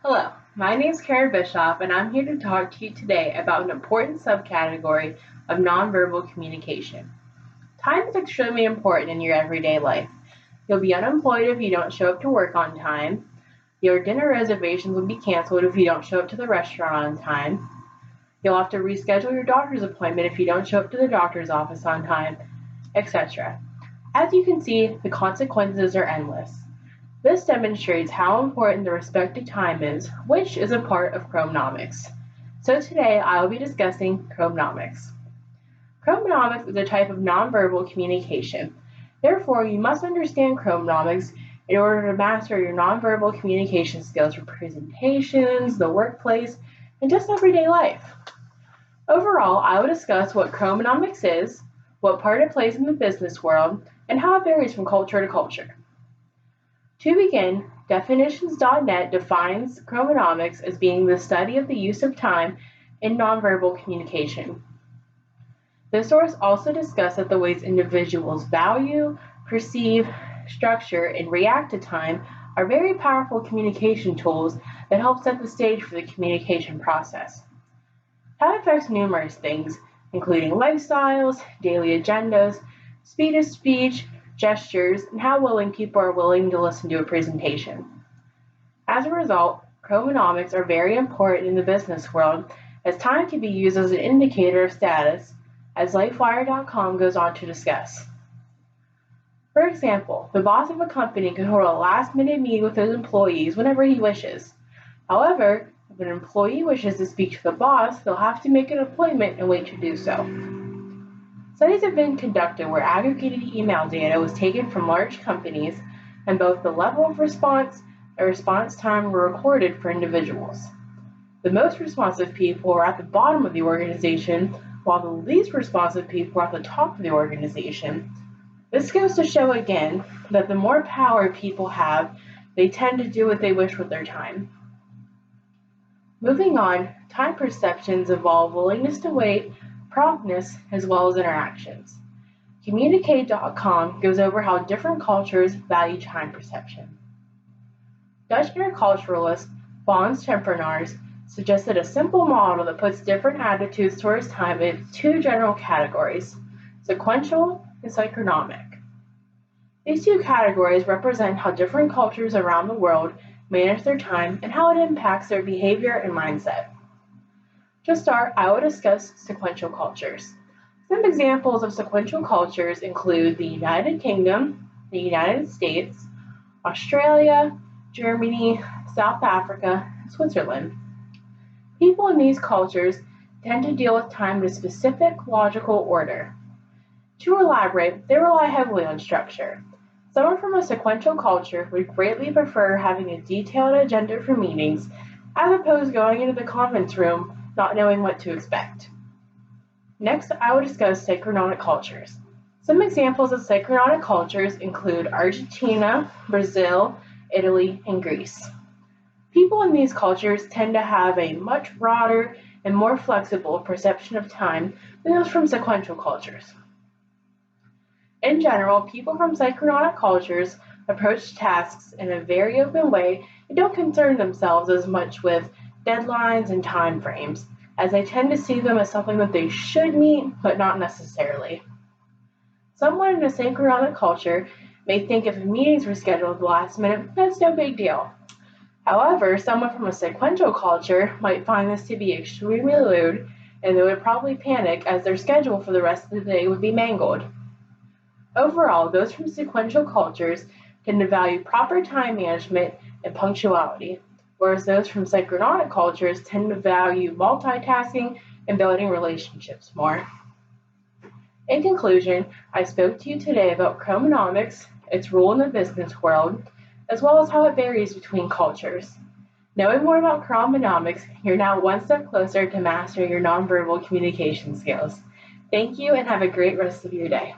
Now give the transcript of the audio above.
Hello, my name is Karen Bishop, and I'm here to talk to you today about an important subcategory of nonverbal communication. Time is extremely important in your everyday life. You'll be unemployed if you don't show up to work on time. Your dinner reservations will be canceled if you don't show up to the restaurant on time. You'll have to reschedule your doctor's appointment if you don't show up to the doctor's office on time, etc. As you can see, the consequences are endless. This demonstrates how important the respect to time is, which is a part of Chronomics. So today I will be discussing Chronomics. Chronomics is a type of nonverbal communication. Therefore, you must understand Chronomics in order to master your nonverbal communication skills for presentations, the workplace, and just everyday life. Overall, I will discuss what Chronomics is, what part it plays in the business world, and how it varies from culture to culture. To begin, definitions.net defines chronomics as being the study of the use of time in nonverbal communication. This source also discusses the ways individuals value, perceive, structure, and react to time are very powerful communication tools that help set the stage for the communication process. Time affects numerous things, including lifestyles, daily agendas, speed of speech, gestures, and how willing people are willing to listen to a presentation. As a result, chronomics are very important in the business world as time can be used as an indicator of status, as LifeWire.com goes on to discuss. For example, the boss of a company can hold a last-minute meeting with his employees whenever he wishes. However, if an employee wishes to speak to the boss, they'll have to make an appointment and wait to do so. Studies have been conducted where aggregated email data was taken from large companies, and both the level of response and response time were recorded for individuals. The most responsive people were at the bottom of the organization, while the least responsive people were at the top of the organization. This goes to show again that the more power people have, they tend to do what they wish with their time. Moving on, time perceptions involve willingness to wait, promptness, as well as interactions. Communicate.com goes over how different cultures value time perception. Dutch interculturalist Bons Tempenaars suggested a simple model that puts different attitudes towards time in two general categories, sequential and synchronomic. These two categories represent how different cultures around the world manage their time and how it impacts their behavior and mindset. To start, I will discuss sequential cultures. Some examples of sequential cultures include the United Kingdom, the United States, Australia, Germany, South Africa, and Switzerland. People in these cultures tend to deal with time in a specific logical order. To elaborate, they rely heavily on structure. Someone from a sequential culture would greatly prefer having a detailed agenda for meetings as opposed to going into the conference room not knowing what to expect. Next, I will discuss synchronomic cultures. Some examples of synchronomic cultures include Argentina, Brazil, Italy, and Greece. People in these cultures tend to have a much broader and more flexible perception of time than those from sequential cultures. In general, people from synchronomic cultures approach tasks in a very open way and don't concern themselves as much with deadlines and time frames, as they tend to see them as something that they should meet, but not necessarily. Someone in a synchronomic culture may think if meetings were scheduled at the last minute, that's no big deal. However, someone from a sequential culture might find this to be extremely rude, and they would probably panic as their schedule for the rest of the day would be mangled. Overall, those from sequential cultures tend to value proper time management and punctuality, whereas those from synchronomic cultures tend to value multitasking and building relationships more. In conclusion, I spoke to you today about chronomics, its role in the business world, as well as how it varies between cultures. Knowing more about chronomics, you're now one step closer to mastering your nonverbal communication skills. Thank you and have a great rest of your day.